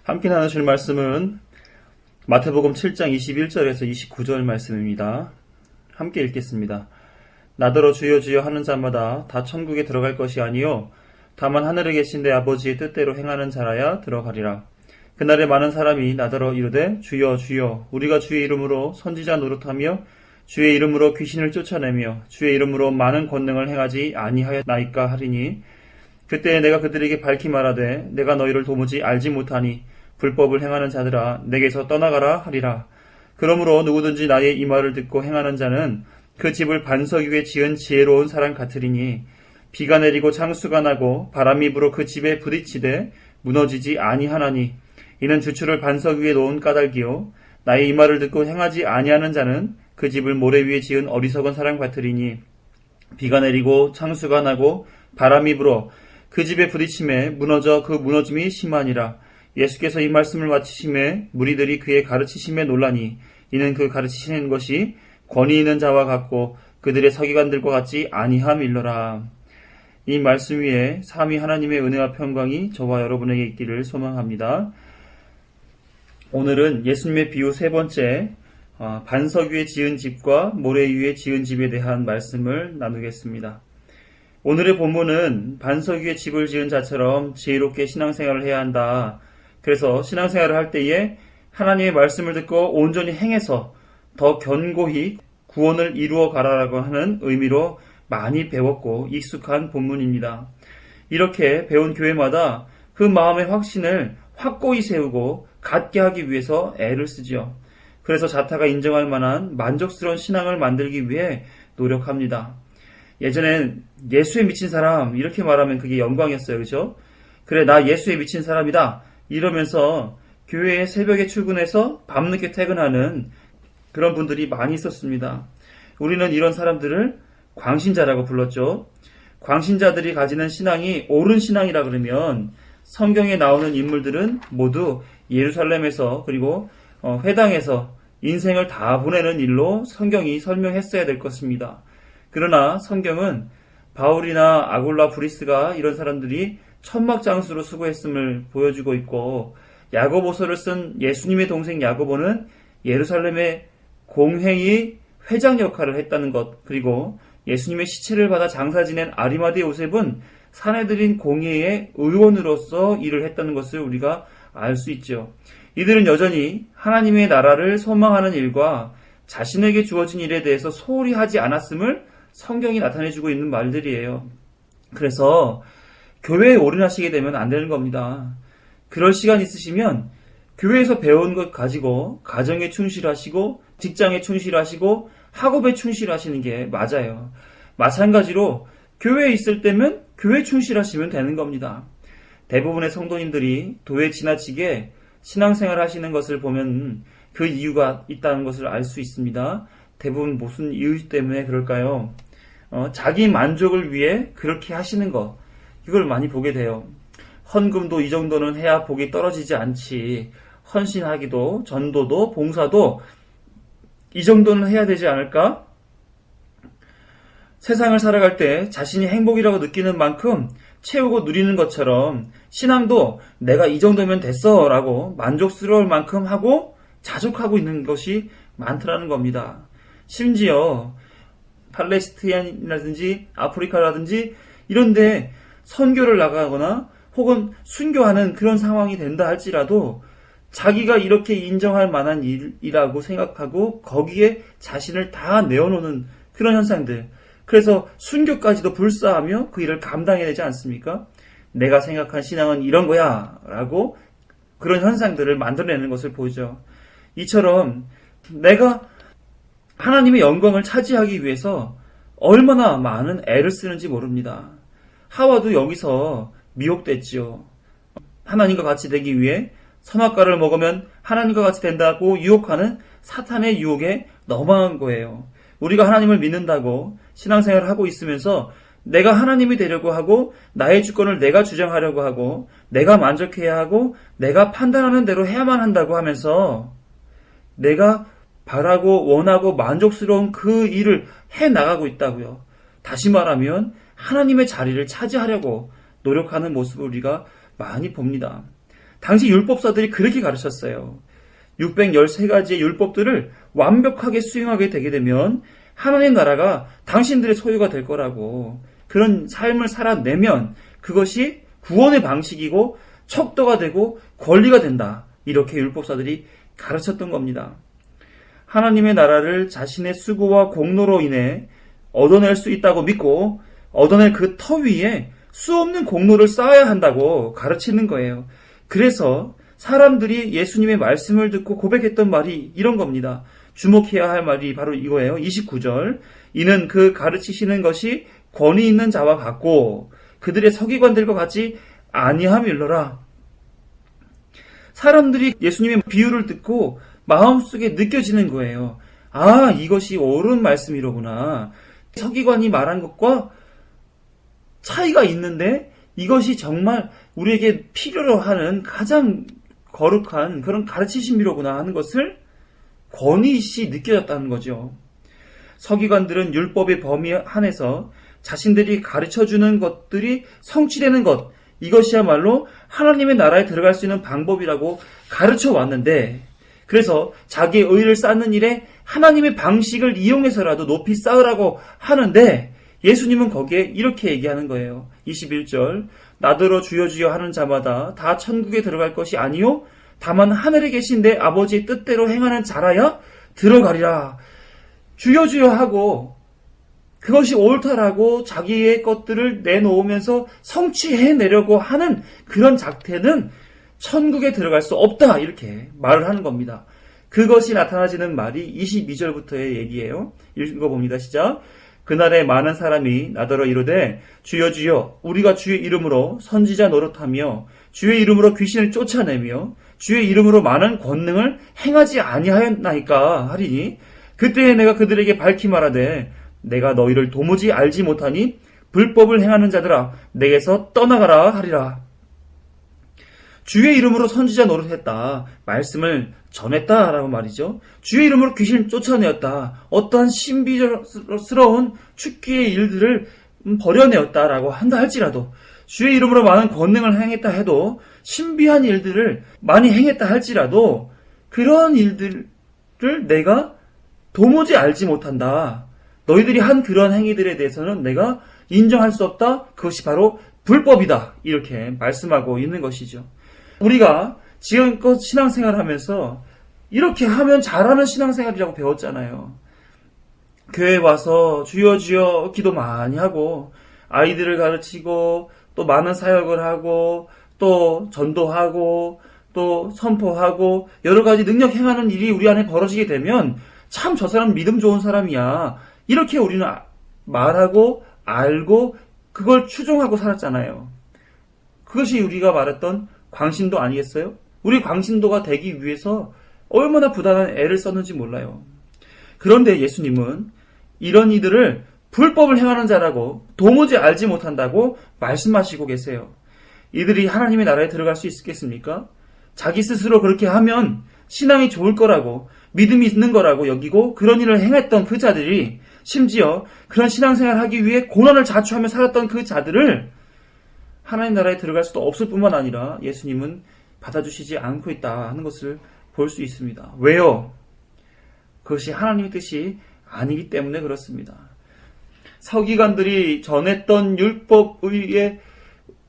함께 나누실 말씀은 마태복음 7장 21절에서 29절 말씀입니다. 함께 읽겠습니다. 나더러 주여 주여 하는 자마다 다 천국에 들어갈 것이 아니요 다만 하늘에 계신 내 아버지의 뜻대로 행하는 자라야 들어가리라. 그날에 많은 사람이 나더러 이르되 주여 주여 우리가 주의 이름으로 선지자 노릇하며 주의 이름으로 귀신을 쫓아내며 주의 이름으로 많은 권능을 행하지 아니하였나이까 하리니 그때 내가 그들에게 밝히 말하되 내가 너희를 도무지 알지 못하니 불법을 행하는 자들아 내게서 떠나가라 하리라. 그러므로 누구든지 나의 이 말을 듣고 행하는 자는 그 집을 반석 위에 지은 지혜로운 사람 같으리니 비가 내리고 창수가 나고 바람이 불어 그 집에 부딪히되 무너지지 아니하나니 이는 주추를 반석 위에 놓은 까닭이요 나의 이 말을 듣고 행하지 아니하는 자는 그 집을 모래 위에 지은 어리석은 사람 같으리니 비가 내리고 창수가 나고 바람이 불어 그 집에 부딪힘에 무너져 그 무너짐이 심하니라. 예수께서 이 말씀을 마치심에 무리들이 그의 가르치심에 놀라니 이는 그 가르치시는 것이 권위 있는 자와 같고 그들의 서기관들과 같지 아니함일러라. 이 말씀 위에 삼위 하나님의 은혜와 평강이 저와 여러분에게 있기를 소망합니다. 오늘은 예수님의 비유 세 번째 반석 위에 지은 집과 모래 위에 지은 집에 대한 말씀을 나누겠습니다. 오늘의 본문은 반석 위에 집을 지은 자처럼 지혜롭게 신앙생활을 해야 한다. 그래서 신앙생활을 할 때에 하나님의 말씀을 듣고 온전히 행해서 더 견고히 구원을 이루어 가라라고 하는 의미로 많이 배웠고 익숙한 본문입니다. 이렇게 배운 교회마다 그 마음의 확신을 확고히 세우고 갖게 하기 위해서 애를 쓰지요. 그래서 자타가 인정할 만한 만족스러운 신앙을 만들기 위해 노력합니다. 예전엔 예수에 미친 사람 이렇게 말하면 그게 영광이었어요. 그죠? 그래 나 예수에 미친 사람이다 이러면서 교회에 새벽에 출근해서 밤늦게 퇴근하는 그런 분들이 많이 있었습니다. 우리는 이런 사람들을 광신자라고 불렀죠. 광신자들이 가지는 신앙이 옳은 신앙이라 그러면 성경에 나오는 인물들은 모두 예루살렘에서 그리고 회당에서 인생을 다 보내는 일로 성경이 설명했어야 될 것입니다. 그러나 성경은 바울이나 아골라 브리스가 이런 사람들이 천막장수로 수고했음을 보여주고 있고 야고보서를 쓴 예수님의 동생 야고보는 예루살렘의 공회의 회장 역할을 했다는 것, 그리고 예수님의 시체를 받아 장사 지낸 아리마대 요셉은 사내들인 공회의 의원으로서 일을 했다는 것을 우리가 알 수 있죠. 이들은 여전히 하나님의 나라를 소망하는 일과 자신에게 주어진 일에 대해서 소홀히 하지 않았음을 성경이 나타내주고 있는 말들이에요. 그래서 교회에 올인하시게 되면 안 되는 겁니다. 그럴 시간 있으시면 교회에서 배운 것 가지고 가정에 충실하시고 직장에 충실하시고 학업에 충실하시는 게 맞아요. 마찬가지로 교회에 있을 때면 교회 충실하시면 되는 겁니다. 대부분의 성도님들이 도에 지나치게 신앙생활 하시는 것을 보면 그 이유가 있다는 것을 알 수 있습니다. 대부분 무슨 이유 때문에 그럴까요? 자기 만족을 위해 그렇게 하시는 것, 이걸 많이 보게 돼요. 헌금도 이 정도는 해야 복이 떨어지지 않지. 헌신하기도, 전도도, 봉사도 이 정도는 해야 되지 않을까? 세상을 살아갈 때 자신이 행복이라고 느끼는 만큼 채우고 누리는 것처럼 신앙도 내가 이 정도면 됐어 라고 만족스러울 만큼 하고 자족하고 있는 것이 많더라는 겁니다. 심지어 팔레스타인이라든지 아프리카라든지 이런데 선교를 나가거나 혹은 순교하는 그런 상황이 된다 할지라도 자기가 이렇게 인정할 만한 일이라고 생각하고 거기에 자신을 다 내어놓는 그런 현상들, 그래서 순교까지도 불사하며 그 일을 감당해내지 않습니까? 내가 생각한 신앙은 이런 거야 라고 그런 현상들을 만들어내는 것을 보죠. 이처럼 내가 하나님의 영광을 차지하기 위해서 얼마나 많은 애를 쓰는지 모릅니다. 하와도 여기서 미혹됐지요. 하나님과 같이 되기 위해 선악과를 먹으면 하나님과 같이 된다고 유혹하는 사탄의 유혹에 넘어간 거예요. 우리가 하나님을 믿는다고 신앙생활을 하고 있으면서 내가 하나님이 되려고 하고 나의 주권을 내가 주장하려고 하고 내가 만족해야 하고 내가 판단하는 대로 해야만 한다고 하면서 내가 바라고 원하고 만족스러운 그 일을 해나가고 있다고요. 다시 말하면 하나님의 자리를 차지하려고 노력하는 모습을 우리가 많이 봅니다. 당시 율법사들이 그렇게 가르쳤어요. 613가지의 율법들을 완벽하게 수행하게 되게 되면 하나님 나라가 당신들의 소유가 될 거라고, 그런 삶을 살아내면 그것이 구원의 방식이고 척도가 되고 권리가 된다. 이렇게 율법사들이 가르쳤던 겁니다. 하나님의 나라를 자신의 수고와 공로로 인해 얻어낼 수 있다고 믿고 얻어낼 그 터 위에 수없는 공로를 쌓아야 한다고 가르치는 거예요. 그래서 사람들이 예수님의 말씀을 듣고 고백했던 말이 이런 겁니다. 주목해야 할 말이 바로 이거예요. 29절. 이는 그 가르치시는 것이 권위 있는 자와 같고 그들의 서기관들과 같이 아니함일러라. 사람들이 예수님의 비유를 듣고 마음속에 느껴지는 거예요. 아, 이것이 옳은 말씀이로구나. 서기관이 말한 것과 차이가 있는데 이것이 정말 우리에게 필요로 하는 가장 거룩한 그런 가르치심이로구나 하는 것을 권위시 느껴졌다는 거죠. 서기관들은 율법의 범위 안에서 자신들이 가르쳐주는 것들이 성취되는 것, 이것이야말로 하나님의 나라에 들어갈 수 있는 방법이라고 가르쳐 왔는데, 그래서 자기의 의를 쌓는 일에 하나님의 방식을 이용해서라도 높이 쌓으라고 하는데, 예수님은 거기에 이렇게 얘기하는 거예요. 21절. 나더러 주여 주여 하는 자마다 다 천국에 들어갈 것이 아니요 다만 하늘에 계신 내 아버지의 뜻대로 행하는 자라야 들어가리라. 주여 주여 하고 그것이 옳다라고 자기의 것들을 내놓으면서 성취해내려고 하는 그런 작태는 천국에 들어갈 수 없다, 이렇게 말을 하는 겁니다. 그것이 나타나지는 말이 22절부터의 얘기예요. 읽어봅니다. 시작. 그날에 많은 사람이 나더러 이르되 주여 주여 우리가 주의 이름으로 선지자 노릇하며 주의 이름으로 귀신을 쫓아내며 주의 이름으로 많은 권능을 행하지 아니하였나이까 하리니 그때에 내가 그들에게 밝히 말하되 내가 너희를 도무지 알지 못하니 불법을 행하는 자들아 내게서 떠나가라 하리라. 주의 이름으로 선지자 노릇했다. 말씀을 전했다라고 말이죠. 주의 이름으로 귀신을 쫓아내었다. 어떠한 신비스러운 축기의 일들을 벌여내었다라고 한다 할지라도, 주의 이름으로 많은 권능을 행했다 해도, 신비한 일들을 많이 행했다 할지라도 그런 일들을 내가 도무지 알지 못한다. 너희들이 한 그런 행위들에 대해서는 내가 인정할 수 없다. 그것이 바로 불법이다. 이렇게 말씀하고 있는 것이죠. 우리가 지금껏 신앙생활을 하면서 이렇게 하면 잘하는 신앙생활이라고 배웠잖아요. 교회 와서 주여 주여 기도 많이 하고 아이들을 가르치고 또 많은 사역을 하고 또 전도하고 또 선포하고 여러 가지 능력 행하는 일이 우리 안에 벌어지게 되면 참 저 사람 믿음 좋은 사람이야. 이렇게 우리는 말하고 알고 그걸 추종하고 살았잖아요. 그것이 우리가 말했던 광신도 아니겠어요? 우리 광신도가 되기 위해서 얼마나 부단한 애를 썼는지 몰라요. 그런데 예수님은 이런 이들을 불법을 행하는 자라고 도무지 알지 못한다고 말씀하시고 계세요. 이들이 하나님의 나라에 들어갈 수 있겠습니까? 자기 스스로 그렇게 하면 신앙이 좋을 거라고 믿음이 있는 거라고 여기고 그런 일을 행했던 그 자들이, 심지어 그런 신앙생활을 하기 위해 고난을 자초하며 살았던 그 자들을 하나님 나라에 들어갈 수도 없을 뿐만 아니라 예수님은 받아주시지 않고 있다 하는 것을 볼 수 있습니다. 왜요? 그것이 하나님의 뜻이 아니기 때문에 그렇습니다. 서기관들이 전했던 율법주의에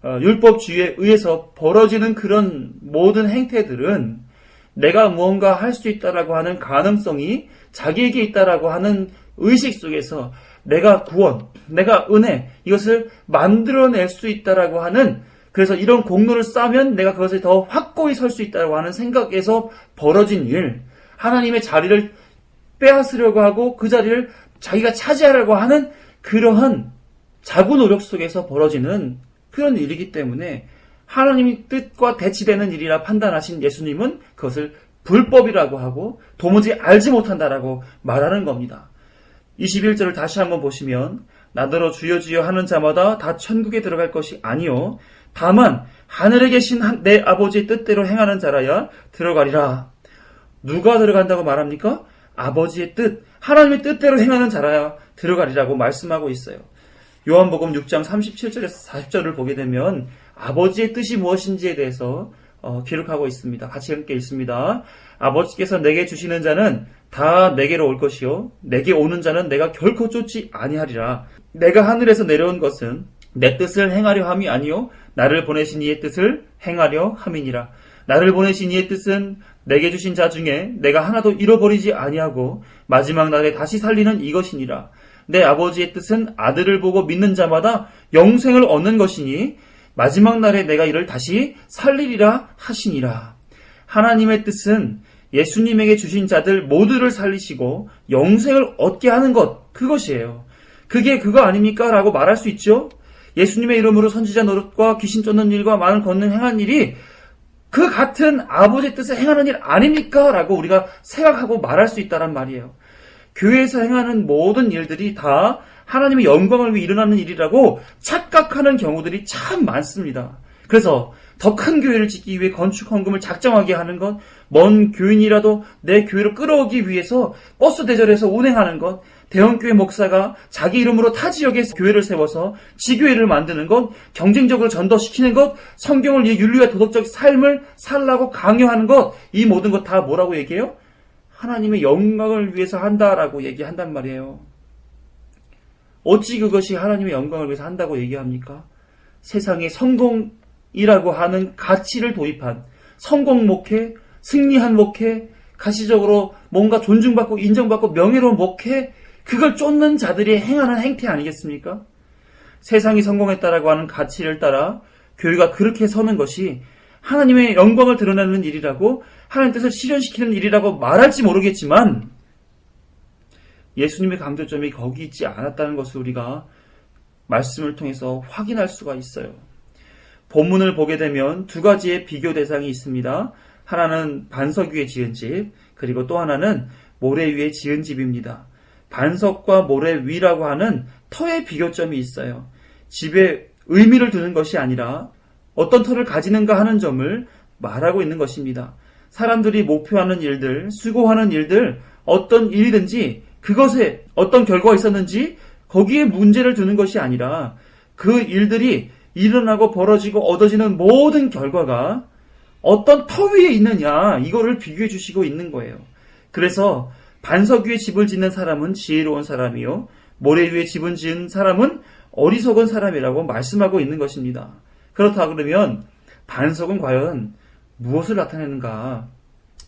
의해서 벌어지는 그런 모든 행태들은 내가 무언가 할 수 있다라고 하는 가능성이 자기에게 있다라고 하는 의식 속에서 내가 구원, 내가 은혜, 이것을 만들어낼 수 있다라고 하는, 그래서 이런 공로를 쌓으면 내가 그것을 더 확고히 설 수 있다고 하는 생각에서 벌어진 일, 하나님의 자리를 빼앗으려고 하고 그 자리를 자기가 차지하려고 하는 그러한 자구 노력 속에서 벌어지는 그런 일이기 때문에 하나님의 뜻과 대치되는 일이라 판단하신 예수님은 그것을 불법이라고 하고 도무지 알지 못한다라고 말하는 겁니다. 21절을 다시 한번 보시면 나더러 주여 주여 하는 자마다 다 천국에 들어갈 것이 아니요 다만 하늘에 계신 내 아버지의 뜻대로 행하는 자라야 들어가리라. 누가 들어간다고 말합니까? 아버지의 뜻, 하나님의 뜻대로 행하는 자라야 들어가리라고 말씀하고 있어요. 요한복음 6장 37절에서 40절을 보게 되면 아버지의 뜻이 무엇인지에 대해서 기록하고 있습니다. 같이 함께 읽습니다. 아버지께서 내게 주시는 자는 다 내게로 올 것이요 내게 오는 자는 내가 결코 쫓지 아니하리라. 내가 하늘에서 내려온 것은 내 뜻을 행하려 함이 아니요 나를 보내신 이의 뜻을 행하려 함이니라. 나를 보내신 이의 뜻은 내게 주신 자 중에 내가 하나도 잃어버리지 아니하고 마지막 날에 다시 살리는 이것이니라. 내 아버지의 뜻은 아들을 보고 믿는 자마다 영생을 얻는 것이니 마지막 날에 내가 이를 다시 살리리라 하시니라. 하나님의 뜻은 예수님에게 주신 자들 모두를 살리시고 영생을 얻게 하는 것, 그것이에요. 그게 그거 아닙니까? 라고 말할 수 있죠. 예수님의 이름으로 선지자 노릇과 귀신 쫓는 일과 많은 걷는 행한 일이 그 같은 아버지의 뜻을 행하는 일 아닙니까? 라고 우리가 생각하고 말할 수 있다란 말이에요. 교회에서 행하는 모든 일들이 다 하나님의 영광을 위해 일어나는 일이라고 착각하는 경우들이 참 많습니다. 그래서 더 큰 교회를 짓기 위해 건축 헌금을 작정하게 하는 것, 먼 교인이라도 내 교회로 끌어오기 위해서 버스 대절해서 운행하는 것, 대형교회 목사가 자기 이름으로 타 지역에 교회를 세워서 지교회를 만드는 것, 경쟁적으로 전도시키는 것, 성경을 위해 윤리와 도덕적 삶을 살라고 강요하는 것, 이 모든 것 다 뭐라고 얘기해요? 하나님의 영광을 위해서 한다라고 얘기한단 말이에요. 어찌 그것이 하나님의 영광을 위해서 한다고 얘기합니까? 세상에 성공이라고 하는 가치를 도입한 성공 목회, 승리한 목회, 가시적으로 뭔가 존중받고 인정받고 명예로운 목회, 그걸 쫓는 자들이 행하는 행태 아니겠습니까? 세상이 성공했다라고 하는 가치를 따라 교회가 그렇게 서는 것이 하나님의 영광을 드러내는 일이라고, 하나님 뜻을 실현시키는 일이라고 말할지 모르겠지만 예수님의 강조점이 거기 있지 않았다는 것을 우리가 말씀을 통해서 확인할 수가 있어요. 본문을 보게 되면 두 가지의 비교 대상이 있습니다. 하나는 반석 위에 지은 집, 그리고 또 하나는 모래 위에 지은 집입니다. 반석과 모래 위라고 하는 터의 비교점이 있어요. 집에 의미를 두는 것이 아니라 어떤 터를 가지는가 하는 점을 말하고 있는 것입니다. 사람들이 목표하는 일들, 수고하는 일들, 어떤 일이든지 그것에 어떤 결과가 있었는지 거기에 문제를 두는 것이 아니라 그 일들이 일어나고 벌어지고 얻어지는 모든 결과가 어떤 터 위에 있느냐, 이거를 비교해 주시고 있는 거예요. 그래서 반석 위에 집을 짓는 사람은 지혜로운 사람이요, 모래 위에 집을 지은 사람은 어리석은 사람이라고 말씀하고 있는 것입니다. 그렇다 그러면 반석은 과연 무엇을 나타내는가?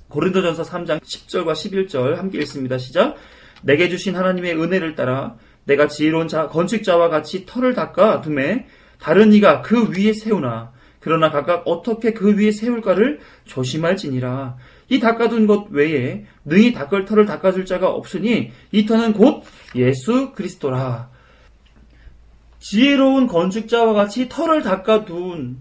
고린도전서 3장 10절과 11절 함께 읽습니다. 시작. 내게 주신 하나님의 은혜를 따라 내가 지혜로운 건축자와 같이 터를 닦아 두매 다른 이가 그 위에 세우나 그러나 각각 어떻게 그 위에 세울까를 조심할지니라. 이 닦아둔 것 외에 능히 닦을 터를 닦아줄 자가 없으니 이 터는 곧 예수 그리스도라. 지혜로운 건축자와 같이 터를 닦아둔,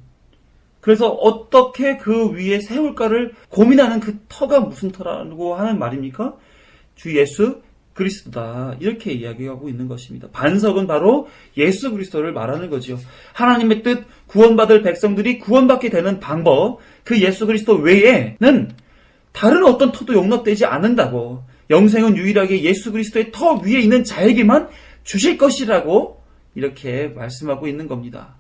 그래서 어떻게 그 위에 세울까를 고민하는 그 터가 무슨 터라고 하는 말입니까? 주 예수 그리스도다, 이렇게 이야기하고 있는 것입니다. 반석은 바로 예수 그리스도를 말하는 거죠. 하나님의 뜻, 구원받을 백성들이 구원받게 되는 방법, 그 예수 그리스도 외에는 다른 어떤 터도 용납되지 않는다고, 영생은 유일하게 예수 그리스도의 터 위에 있는 자에게만 주실 것이라고 이렇게 말씀하고 있는 겁니다.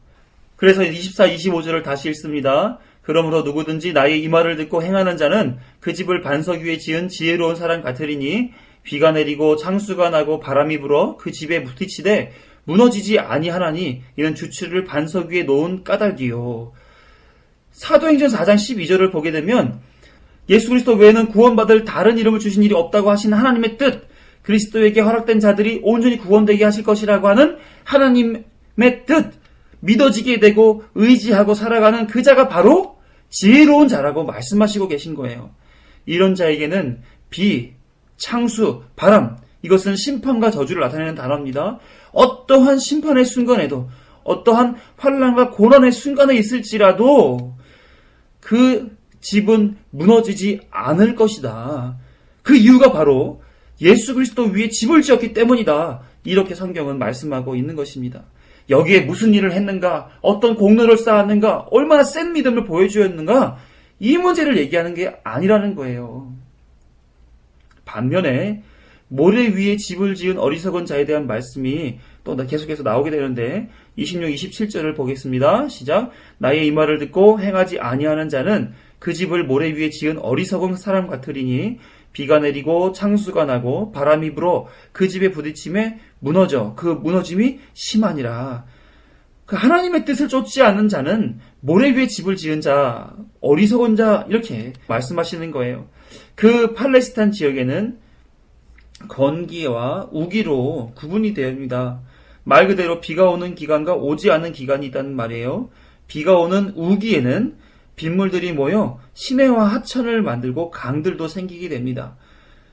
그래서 24, 25절을 다시 읽습니다. 그러므로 누구든지 나의 이 말을 듣고 행하는 자는 그 집을 반석 위에 지은 지혜로운 사람 같으리니 비가 내리고 창수가 나고 바람이 불어 그 집에 부딪히되 무너지지 아니하나니 이는 주치를 반석 위에 놓은 까닭이요. 사도행전 4장 12절을 보게 되면 예수 그리스도 외에는 구원받을 다른 이름을 주신 일이 없다고 하신 하나님의 뜻, 그리스도에게 허락된 자들이 온전히 구원되게 하실 것이라고 하는 하나님의 뜻, 믿어지게 되고 의지하고 살아가는 그 자가 바로 지혜로운 자라고 말씀하시고 계신 거예요. 이런 자에게는 비, 창수, 바람, 이것은 심판과 저주를 나타내는 단어입니다. 어떠한 심판의 순간에도, 어떠한 환난과 고난의 순간에 있을지라도 그 집은 무너지지 않을 것이다. 그 이유가 바로 예수 그리스도 위에 집을 지었기 때문이다. 이렇게 성경은 말씀하고 있는 것입니다. 여기에 무슨 일을 했는가, 어떤 공로를 쌓았는가, 얼마나 센 믿음을 보여주었는가, 이 문제를 얘기하는 게 아니라는 거예요. 반면에 모래 위에 집을 지은 어리석은 자에 대한 말씀이 또 계속해서 나오게 되는데 26, 27절을 보겠습니다. 시작. 나의 이 말을 듣고 행하지 아니하는 자는 그 집을 모래 위에 지은 어리석은 사람 같으리니 비가 내리고 창수가 나고 바람이 불어 그 집에 부딪힘에 무너져 그 무너짐이 심하니라. 그 하나님의 뜻을 쫓지 않는 자는 모래 위에 집을 지은 자, 어리석은 자 이렇게 말씀하시는 거예요. 그 팔레스타인 지역에는 건기와 우기로 구분이 됩니다. 말 그대로 비가 오는 기간과 오지 않는 기간이 있다는 말이에요. 비가 오는 우기에는 빗물들이 모여 시내와 하천을 만들고 강들도 생기게 됩니다.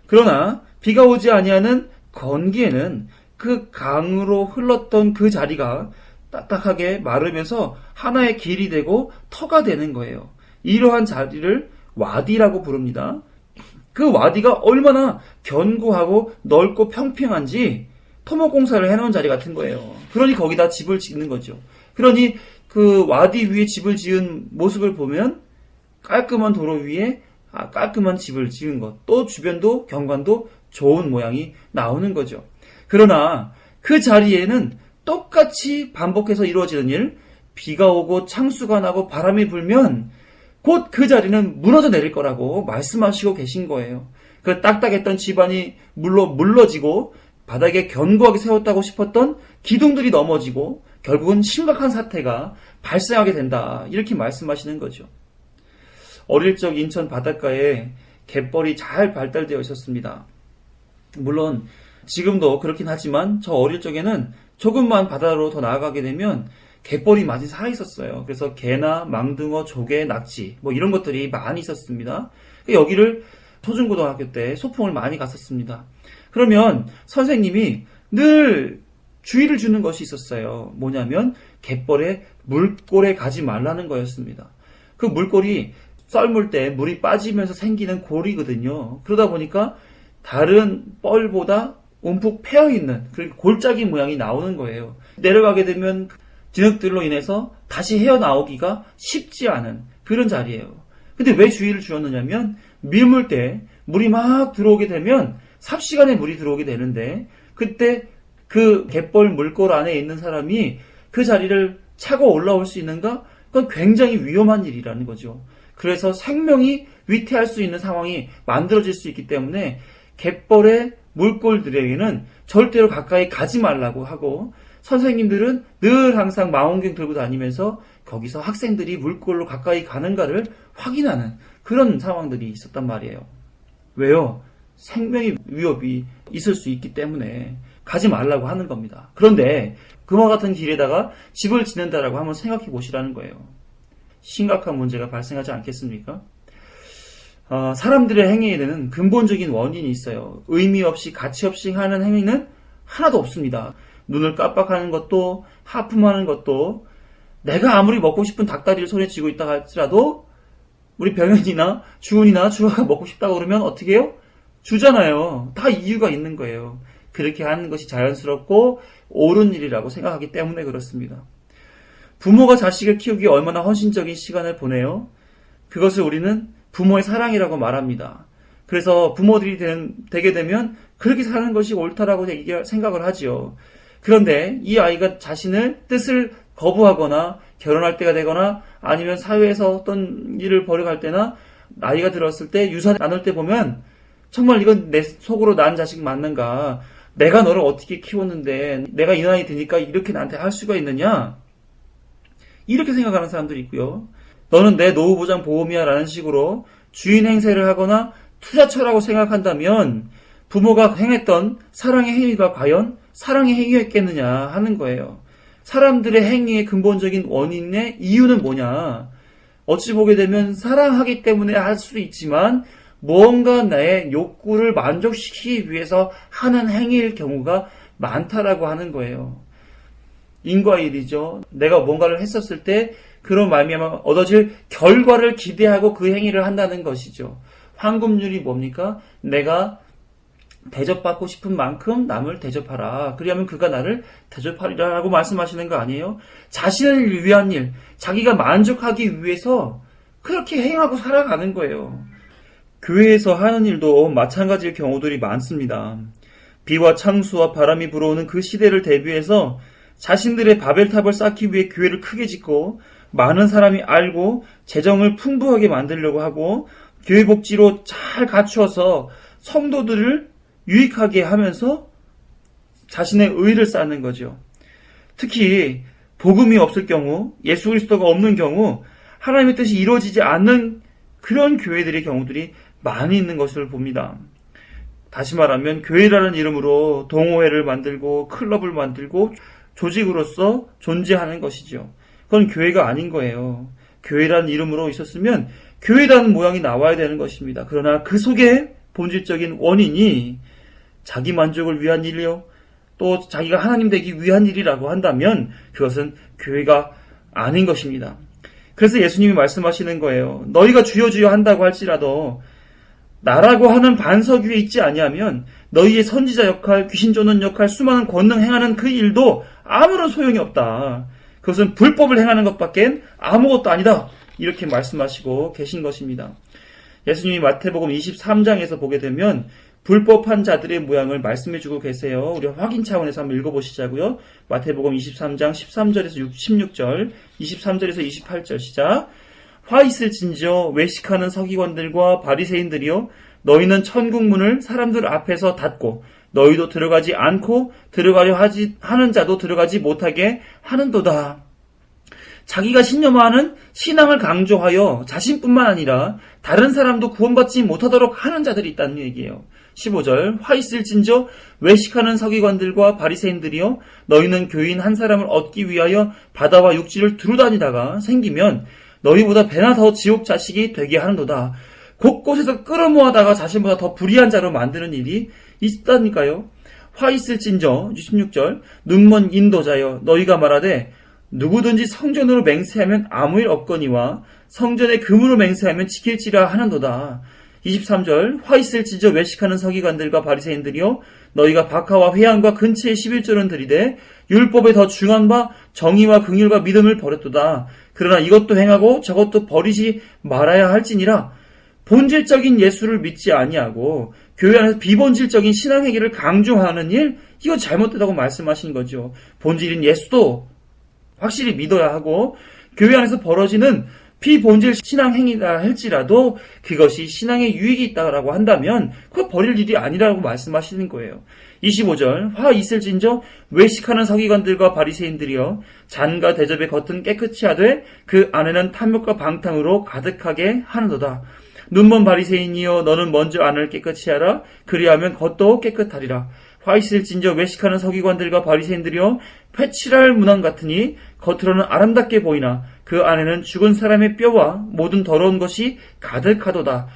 그러나 비가 오지 아니하는 건기에는 그 강으로 흘렀던 그 자리가 딱딱하게 마르면서 하나의 길이 되고 터가 되는 거예요. 이러한 자리를 와디라고 부릅니다. 그 와디가 얼마나 견고하고 넓고 평평한지 토목공사를 해놓은 자리 같은 거예요. 그러니 거기다 집을 짓는 거죠. 그러니 그 와디 위에 집을 지은 모습을 보면 깔끔한 도로 위에 깔끔한 집을 지은 것, 또 주변도 경관도 좋은 모양이 나오는 거죠. 그러나 그 자리에는 똑같이 반복해서 이루어지는 일, 비가 오고 창수가 나고 바람이 불면 곧 그 자리는 무너져 내릴 거라고 말씀하시고 계신 거예요. 그 딱딱했던 집안이 물러지고 바닥에 견고하게 세웠다고 싶었던 기둥들이 넘어지고 결국은 심각한 사태가 발생하게 된다. 이렇게 말씀하시는 거죠. 어릴 적 인천 바닷가에 갯벌이 잘 발달되어 있었습니다. 물론 지금도 그렇긴 하지만 저 어릴 적에는 조금만 바다로 더 나아가게 되면 갯벌이 많이 살아있었어요. 그래서 개나 망둥어, 조개, 낙지 이런 것들이 많이 있었습니다. 여기를 초중고등학교 때 소풍을 많이 갔었습니다. 그러면 선생님이 늘 주의를 주는 것이 있었어요. 뭐냐면 갯벌에 물골에 가지 말라는 거였습니다. 그 물골이 썰물 때 물이 빠지면서 생기는 골이거든요. 그러다 보니까 다른 뻘보다 움푹 패여있는 그리고 골짜기 모양이 나오는 거예요. 내려가게 되면 진흙들로 인해서 다시 헤어나오기가 쉽지 않은 그런 자리예요. 근데 왜 주의를 주었느냐면 밀물 때 물이 막 들어오게 되면 삽시간에 물이 들어오게 되는데 그때 그 갯벌 물골 안에 있는 사람이 그 자리를 차고 올라올 수 있는가? 그건 굉장히 위험한 일이라는 거죠. 그래서 생명이 위태할 수 있는 상황이 만들어질 수 있기 때문에 갯벌의 물골들에게는 절대로 가까이 가지 말라고 하고 선생님들은 늘 항상 망원경 들고 다니면서 거기서 학생들이 물골로 가까이 가는가를 확인하는 그런 상황들이 있었단 말이에요. 왜요? 생명의 위협이 있을 수 있기 때문에 가지 말라고 하는 겁니다. 그런데 그와 같은 길에다가 집을 짓는다라고 한번 생각해 보시라는 거예요. 심각한 문제가 발생하지 않겠습니까? 사람들의 행위에는 근본적인 원인이 있어요. 의미 없이 가치 없이 하는 행위는 하나도 없습니다. 눈을 깜빡하는 것도 하품하는 것도 내가 아무리 먹고 싶은 닭다리를 손에 쥐고 있다 할지라도 우리 병현이나 주은이나 주아가 먹고 싶다고 그러면 어떻게 해요? 주잖아요. 다 이유가 있는 거예요. 그렇게 하는 것이 자연스럽고 옳은 일이라고 생각하기 때문에 그렇습니다. 부모가 자식을 키우기에 얼마나 헌신적인 시간을 보내요? 그것을 우리는 부모의 사랑이라고 말합니다. 그래서 부모들이 되게 되면 그렇게 사는 것이 옳다라고 생각을 하지요. 그런데 이 아이가 자신의 뜻을 거부하거나 결혼할 때가 되거나 아니면 사회에서 어떤 일을 벌여갈 때나 나이가 들었을 때 유산 나눌 때 보면 정말 이건 내 속으로 난 자식 맞는가? 내가 너를 어떻게 키웠는데 내가 이 나이 드니까 이렇게 나한테 할 수가 있느냐? 이렇게 생각하는 사람들이 있고요. 너는 내 노후보장 보험이야 라는 식으로 주인 행세를 하거나 투자처라고 생각한다면 부모가 행했던 사랑의 행위가 과연 사랑의 행위였겠느냐 하는 거예요. 사람들의 행위의 근본적인 원인의 이유는 뭐냐? 어찌 보게 되면 사랑하기 때문에 할 수도 있지만 무언가 나의 욕구를 만족시키기 위해서 하는 행위일 경우가 많다라고 하는 거예요. 인과일이죠. 내가 뭔가를 했었을 때 그런 말미암아 얻어질 결과를 기대하고 그 행위를 한다는 것이죠. 황금률이 뭡니까? 내가 대접받고 싶은 만큼 남을 대접하라. 그리하면 그가 나를 대접하리라 라고 말씀하시는 거 아니에요? 자신을 위한 일, 자기가 만족하기 위해서 그렇게 행하고 살아가는 거예요. 교회에서 하는 일도 마찬가지의 경우들이 많습니다. 비와 창수와 바람이 불어오는 그 시대를 대비해서 자신들의 바벨탑을 쌓기 위해 교회를 크게 짓고 많은 사람이 알고 재정을 풍부하게 만들려고 하고 교회 복지로 잘 갖추어서 성도들을 유익하게 하면서 자신의 의를 쌓는 거죠. 특히 복음이 없을 경우, 예수 그리스도가 없는 경우 하나님의 뜻이 이루어지지 않는 그런 교회들의 경우들이 많이 있는 것을 봅니다. 다시 말하면 교회라는 이름으로 동호회를 만들고 클럽을 만들고 조직으로서 존재하는 것이죠. 그건 교회가 아닌 거예요. 교회라는 이름으로 있었으면 교회라는 모양이 나와야 되는 것입니다. 그러나 그 속에 본질적인 원인이 자기 만족을 위한 일이요, 또 자기가 하나님 되기 위한 일이라고 한다면 그것은 교회가 아닌 것입니다. 그래서 예수님이 말씀하시는 거예요. 너희가 주여 주여 한다고 할지라도 나라고 하는 반석 위에 있지 아니하면 너희의 선지자 역할, 귀신 쫓는 역할, 수많은 권능 행하는 그 일도 아무런 소용이 없다. 그것은 불법을 행하는 것밖엔 아무것도 아니다. 이렇게 말씀하시고 계신 것입니다. 예수님이 마태복음 23장에서 보게 되면 불법한 자들의 모양을 말씀해주고 계세요. 우리 확인 차원에서 한번 읽어보시자고요. 마태복음 23장 13절에서 16절, 23절에서 28절 시작. 화 있을진저 외식하는 서기관들과 바리새인들이여, 너희는 천국 문을 사람들 앞에서 닫고 너희도 들어가지 않고 들어가려 하는 자도 들어가지 못하게 하는도다. 자기가 신념하는 신앙을 강조하여 자신뿐만 아니라 다른 사람도 구원받지 못하도록 하는 자들이 있다는 얘기예요. 15절 화 있을진저 외식하는 서기관들과 바리새인들이여, 너희는 교인 한 사람을 얻기 위하여 바다와 육지를 두루다니다가 생기면 너희보다 배나 더 지옥 자식이 되게 하는도다. 곳곳에서 끌어모아다가 자신보다 더 불의한 자로 만드는 일이 있다니까요. 화 있을진저 16절 눈먼 인도자여, 너희가 말하되 누구든지 성전으로 맹세하면 아무 일 없거니와 성전에 금으로 맹세하면 지킬지라 하는도다. 23절 화 있을지저 외식하는 서기관들과 바리새인들이여, 너희가 박하와 회향과 근처의 11조는 들이되 율법에 더 중한 바 정의와 긍휼과 믿음을 버렸도다. 그러나 이것도 행하고 저것도 버리지 말아야 할지니라. 본질적인 예수를 믿지 아니하고 교회 안에서 비본질적인 신앙행위를 강조하는 일, 이거 잘못되다고 말씀하신 거죠. 본질인 예수도 확실히 믿어야 하고 교회 안에서 벌어지는 비본질 신앙행위다 할지라도 그것이 신앙에 유익이 있다고 한다면 그걸 버릴 일이 아니라고 말씀하시는 거예요. 25절 화 있을진저 외식하는 서기관들과 바리새인들이여, 잔과 대접의 겉은 깨끗이 하되 그 안에는 탐욕과 방탕으로 가득하게 하는도다. 눈먼 바리새인이여, 너는 먼저 안을 깨끗이 하라. 그리하면 겉도 깨끗하리라. 화 있을진저 외식하는 서기관들과 바리새인들이여, 회칠할 문안 같으니 겉으로는 아름답게 보이나 그 안에는 죽은 사람의 뼈와 모든 더러운 것이 가득하도다.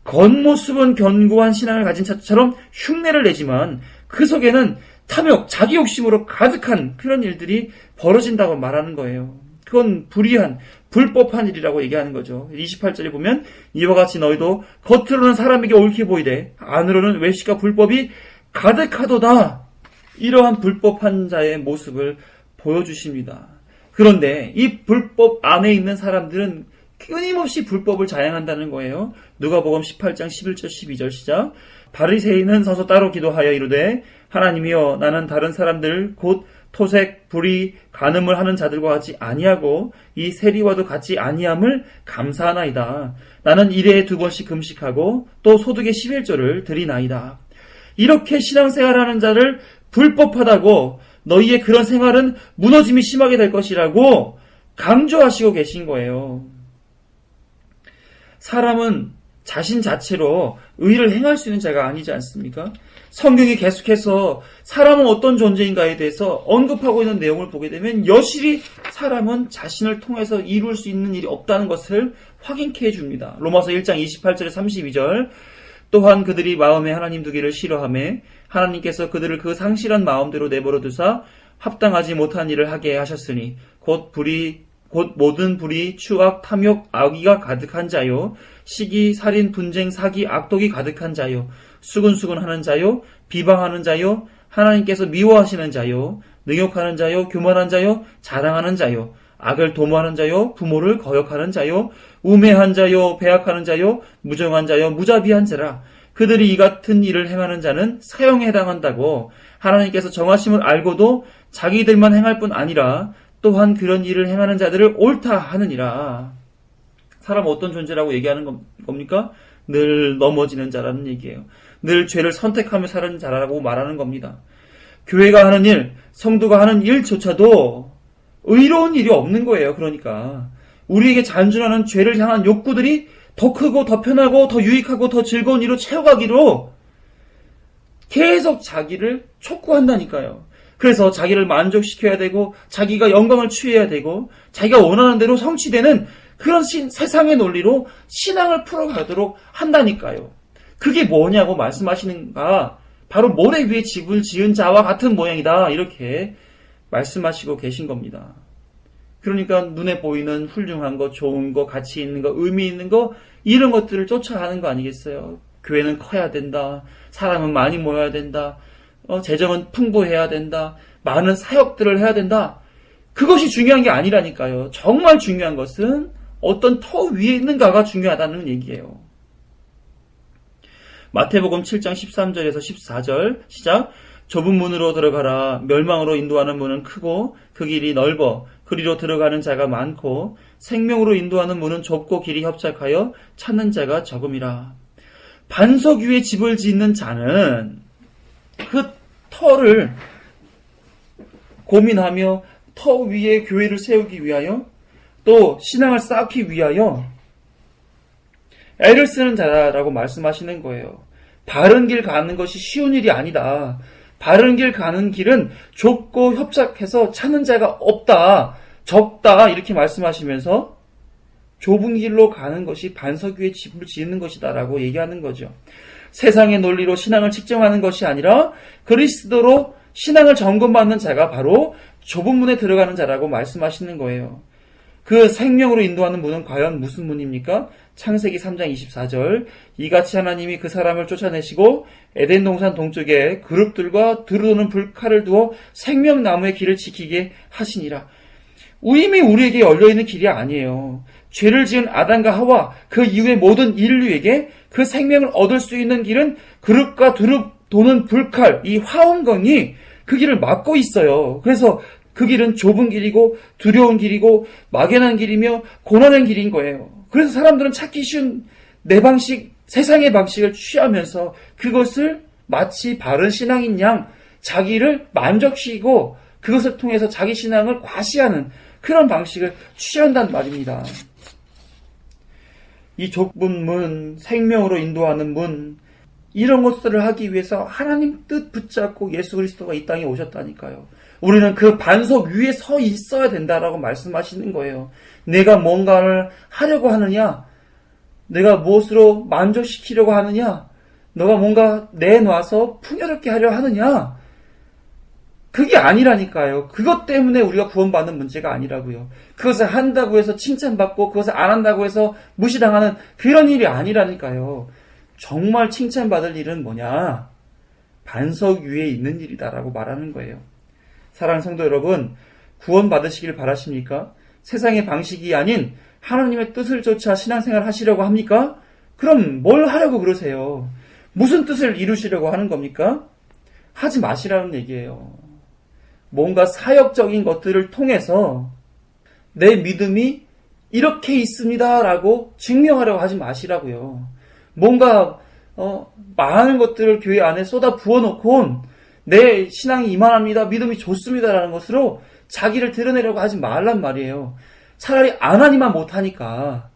겉모습은 견고한 신앙을 가진 자처럼 흉내를 내지만 그 속에는 탐욕, 자기 욕심으로 가득한 그런 일들이 벌어진다고 말하는 거예요. 그건 불의한, 불법한 일이라고 얘기하는 거죠. 28절에 보면 이와 같이 너희도 겉으로는 사람에게 옳게 보이되 안으로는 외식과 불법이 가득하도다. 이러한 불법한 자의 모습을 보여주십니다. 그런데 이 불법 안에 있는 사람들은 끊임없이 불법을 자행한다는 거예요. 누가복음 18장 11절 12절 시작. 바리새인은 서서 따로 기도하여 이르되, 하나님이여, 나는 다른 사람들 곧 토색, 불의, 간음을 하는 자들과 같이 아니하고 이 세리와도 같이 아니함을 감사하나이다. 나는 일회에 2번씩 금식하고 또 소득의 11조를 드리나이다. 이렇게 신앙생활하는 자를 불법하다고, 너희의 그런 생활은 무너짐이 심하게 될 것이라고 강조하시고 계신 거예요. 사람은 자신 자체로 의를 행할 수 있는 자가 아니지 않습니까? 성경이 계속해서 사람은 어떤 존재인가에 대해서 언급하고 있는 내용을 보게 되면 여실히 사람은 자신을 통해서 이룰 수 있는 일이 없다는 것을 확인케 해줍니다. 로마서 1장 28절에 32절 또한 그들이 마음에 하나님 두기를 싫어하며 하나님께서 그들을 그 상실한 마음대로 내버려 두사 합당하지 못한 일을 하게 하셨으니 곧 모든 불의, 추악, 탐욕, 악의가 가득한 자요, 시기, 살인, 분쟁, 사기, 악독이 가득한 자요, 수근수근하는 자요, 비방하는 자요, 하나님께서 미워하시는 자요, 능욕하는 자요, 교만한 자요, 자랑하는 자요, 악을 도모하는 자요, 부모를 거역하는 자요, 우매한 자요, 배악하는 자요, 무정한 자요, 무자비한 자라. 그들이 이 같은 일을 행하는 자는 사형에 해당한다고 하나님께서 정하심을 알고도 자기들만 행할 뿐 아니라 또한 그런 일을 행하는 자들을 옳다 하느니라. 사람은 어떤 존재라고 얘기하는 겁니까? 늘 넘어지는 자라는 얘기예요. 늘 죄를 선택하며 사는 자라고 말하는 겁니다. 교회가 하는 일, 성도가 하는 일조차도 의로운 일이 없는 거예요. 그러니까 우리에게 잔존하는 죄를 향한 욕구들이 더 크고 더 편하고 더 유익하고 더 즐거운 일로 채워가기로 계속 자기를 촉구한다니까요. 그래서 자기를 만족시켜야 되고 자기가 영광을 취해야 되고 자기가 원하는 대로 성취되는 그런 세상의 논리로 신앙을 풀어가도록 한다니까요. 그게 뭐냐고 말씀하시는가? 바로 모래 위에 집을 지은 자와 같은 모양이다. 이렇게 말씀하시고 계신 겁니다. 그러니까 눈에 보이는 훌륭한 거, 좋은 거, 가치 있는 거, 의미 있는 거 이런 것들을 쫓아가는 거 아니겠어요? 교회는 커야 된다. 사람은 많이 모여야 된다. 재정은 풍부해야 된다. 많은 사역들을 해야 된다. 그것이 중요한 게 아니라니까요. 정말 중요한 것은 어떤 터 위에 있는가가 중요하다는 얘기예요. 마태복음 7장 13절에서 14절 시작. 좁은 문으로 들어가라. 멸망으로 인도하는 문은 크고 그 길이 넓어 그리로 들어가는 자가 많고 생명으로 인도하는 문은 좁고 길이 협착하여 찾는 자가 적음이라. 반석 위에 집을 짓는 자는 그 터를 고민하며 터 위에 교회를 세우기 위하여 또 신앙을 쌓기 위하여 애를 쓰는 자라고 말씀하시는 거예요. 바른 길 가는 것이 쉬운 일이 아니다. 바른 길 가는 길은 좁고 협착해서 찾는 자가 없다. 적다. 이렇게 말씀하시면서 좁은 길로 가는 것이 반석 위에 집을 짓는 것이다 라고 얘기하는 거죠. 세상의 논리로 신앙을 측정하는 것이 아니라 그리스도로 신앙을 점검받는 자가 바로 좁은 문에 들어가는 자라고 말씀하시는 거예요. 그 생명으로 인도하는 문은 과연 무슨 문입니까? 창세기 3장 24절. 이같이 하나님이 그 사람을 쫓아내시고 에덴 동산 동쪽에 그룹들과 두루도는 불칼을 두어 생명나무의 길을 지키게 하시니라. 이미 우리에게 열려있는 길이 아니에요. 죄를 지은 아담과 하와 그 이후의 모든 인류에게 그 생명을 얻을 수 있는 길은 그룹과 두루 도는 불칼, 이 화원경이 그 길을 막고 있어요. 그래서 그 길은 좁은 길이고 두려운 길이고 막연한 길이며 고난의 길인 거예요. 그래서 사람들은 찾기 쉬운 내 방식, 세상의 방식을 취하면서 그것을 마치 바른 신앙인 양 자기를 만족시키고 그것을 통해서 자기 신앙을 과시하는 그런 방식을 취한단 말입니다. 이 좁은 문, 생명으로 인도하는 문, 이런 것들을 하기 위해서 하나님 뜻 붙잡고 예수 그리스도가 이 땅에 오셨다니까요. 우리는 그 반석 위에 서 있어야 된다라고 말씀하시는 거예요. 내가 뭔가를 하려고 하느냐? 내가 무엇으로 만족시키려고 하느냐? 너가 뭔가 내놔서 풍요롭게 하려 하느냐? 그게 아니라니까요. 그것 때문에 우리가 구원받는 문제가 아니라고요. 그것을 한다고 해서 칭찬받고 그것을 안 한다고 해서 무시당하는 그런 일이 아니라니까요. 정말 칭찬받을 일은 뭐냐? 반석 위에 있는 일이다라고 말하는 거예요. 사랑하는 성도 여러분, 구원받으시길 바라십니까? 세상의 방식이 아닌 하나님의 뜻을 쫓아 신앙생활 하시려고 합니까? 그럼 뭘 하려고 그러세요? 무슨 뜻을 이루시려고 하는 겁니까? 하지 마시라는 얘기예요. 뭔가 사역적인 것들을 통해서 내 믿음이 이렇게 있습니다라고 증명하려고 하지 마시라고요. 뭔가 많은 것들을 교회 안에 쏟아 부어놓고 내 신앙이 이만합니다, 믿음이 좋습니다라는 것으로 자기를 드러내려고 하지 말란 말이에요. 차라리 안 하니만 못하니까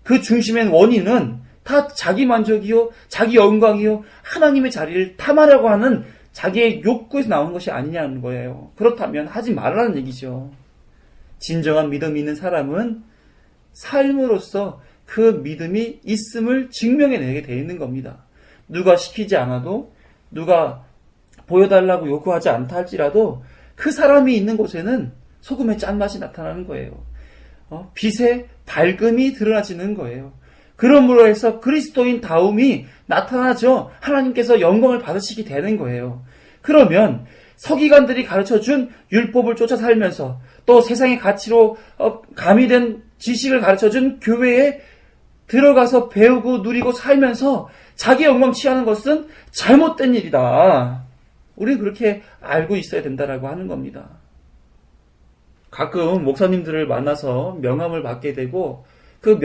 그 중심의 원인은 다 자기 만족이요, 자기 영광이요, 하나님의 자리를 탐하려고 하는 자기의 욕구에서 나오는 것이 아니냐는 거예요. 그렇다면 하지 말라는 얘기죠. 진정한 믿음이 있는 사람은 삶으로서 그 믿음이 있음을 증명해내게 되어 있는 겁니다. 누가 시키지 않아도, 누가 보여달라고 요구하지 않다 할지라도 그 사람이 있는 곳에는 소금의 짠맛이 나타나는 거예요. 빛의 밝음이 드러나지는 거예요. 그러므로 해서 그리스도인 다움이 나타나죠. 하나님께서 영광을 받으시게 되는 거예요. 그러면 서기관들이 가르쳐준 율법을 쫓아 살면서 또 세상의 가치로 가미된 지식을 가르쳐준 교회에 들어가서 배우고 누리고 살면서 자기 영광 취하는 것은 잘못된 일이다. 우리는 그렇게 알고 있어야 된다라고 하는 겁니다. 가끔 목사님들을 만나서 명함을 받게 되고 그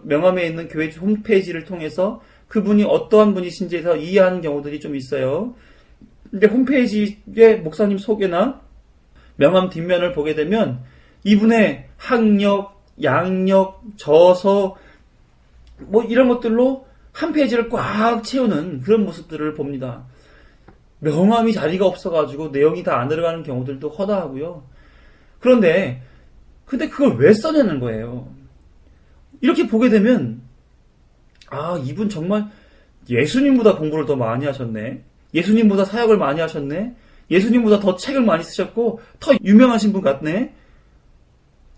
명함에 있는 교회 홈페이지를 통해서 그분이 어떠한 분이신지에 대해서 이해하는 경우들이 좀 있어요. 근데 홈페이지에 목사님 소개나 명함 뒷면을 보게 되면 이분의 학력, 양력, 저서 이런 것들로 한 페이지를 꽉 채우는 그런 모습들을 봅니다. 명함이 자리가 없어가지고 내용이 다 안 들어가는 경우들도 허다하고요. 근데 그걸 왜 써내는 거예요? 이렇게 보게 되면 이분 정말 예수님보다 공부를 더 많이 하셨네. 예수님보다 사역을 많이 하셨네. 예수님보다 더 책을 많이 쓰셨고 더 유명하신 분 같네.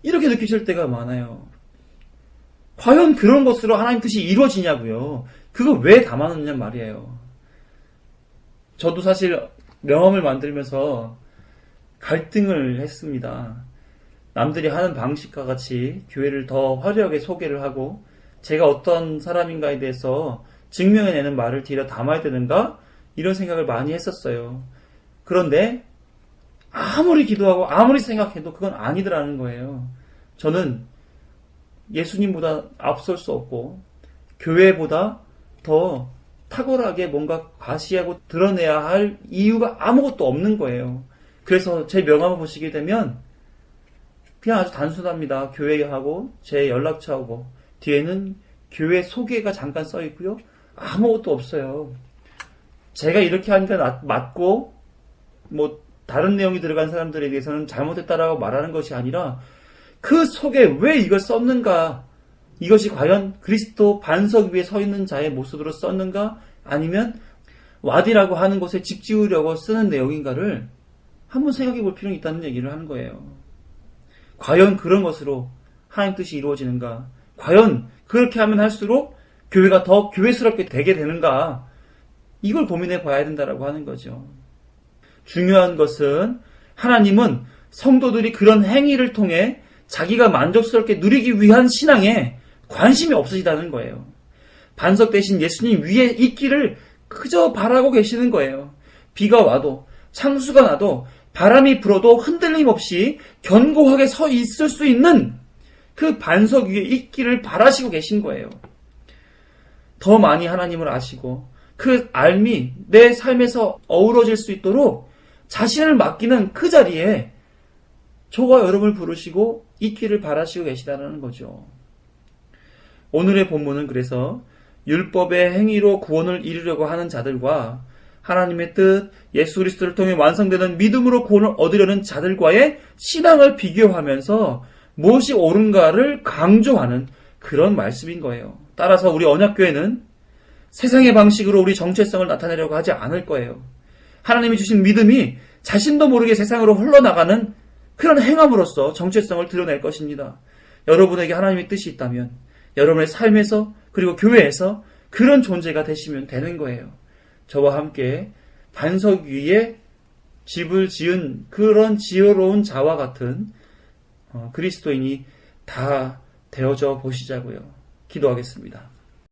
이렇게 느끼실 때가 많아요. 과연 그런 것으로 하나님 뜻이 이루어지냐고요. 그거 왜 담아놓느냐 말이에요. 저도 사실 명함을 만들면서 갈등을 했습니다. 남들이 하는 방식과 같이 교회를 더 화려하게 소개를 하고 제가 어떤 사람인가에 대해서 증명해내는 말을 뒤려 담아야 되는가? 이런 생각을 많이 했었어요. 그런데 아무리 기도하고 아무리 생각해도 그건 아니더라는 거예요. 저는 예수님보다 앞설 수 없고 교회보다 더 탁월하게 뭔가 과시하고 드러내야 할 이유가 아무것도 없는 거예요. 그래서 제 명함을 보시게 되면 그냥 아주 단순합니다. 교회하고 제 연락처하고 뒤에는 교회 소개가 잠깐 써 있고요. 아무것도 없어요. 제가 이렇게 하니까 맞고 다른 내용이 들어간 사람들에 대해서는 잘못했다라고 말하는 것이 아니라 그 속에 왜 이걸 썼는가, 이것이 과연 그리스도 반석 위에 서 있는 자의 모습으로 썼는가, 아니면 와디라고 하는 곳에 집 지으려고 쓰는 내용인가를 한번 생각해 볼 필요는 있다는 얘기를 하는 거예요. 과연 그런 것으로 하나님 뜻이 이루어지는가, 과연 그렇게 하면 할수록 교회가 더 교회스럽게 되게 되는가, 이걸 고민해 봐야 된다라고 하는 거죠. 중요한 것은 하나님은 성도들이 그런 행위를 통해 자기가 만족스럽게 누리기 위한 신앙에 관심이 없으시다는 거예요. 반석 대신 예수님 위에 있기를 그저 바라고 계시는 거예요. 비가 와도 창수가 나도 바람이 불어도 흔들림 없이 견고하게 서 있을 수 있는 그 반석 위에 있기를 바라시고 계신 거예요. 더 많이 하나님을 아시고 그 알미 내 삶에서 어우러질 수 있도록 자신을 맡기는 그 자리에 저와 여러분을 부르시고 있기를 바라시고 계시다는 거죠. 오늘의 본문은 그래서 율법의 행위로 구원을 이루려고 하는 자들과 하나님의 뜻, 예수 그리스도를 통해 완성되는 믿음으로 구원을 얻으려는 자들과의 신앙을 비교하면서 무엇이 옳은가를 강조하는 그런 말씀인 거예요. 따라서 우리 언약교회는 세상의 방식으로 우리 정체성을 나타내려고 하지 않을 거예요. 하나님이 주신 믿음이 자신도 모르게 세상으로 흘러나가는 그런 행함으로써 정체성을 드러낼 것입니다. 여러분에게 하나님의 뜻이 있다면 여러분의 삶에서 그리고 교회에서 그런 존재가 되시면 되는 거예요. 저와 함께 반석 위에 집을 지은 그런 지혜로운 자와 같은 그리스도인이 다 되어져 보시자고요. 기도하겠습니다.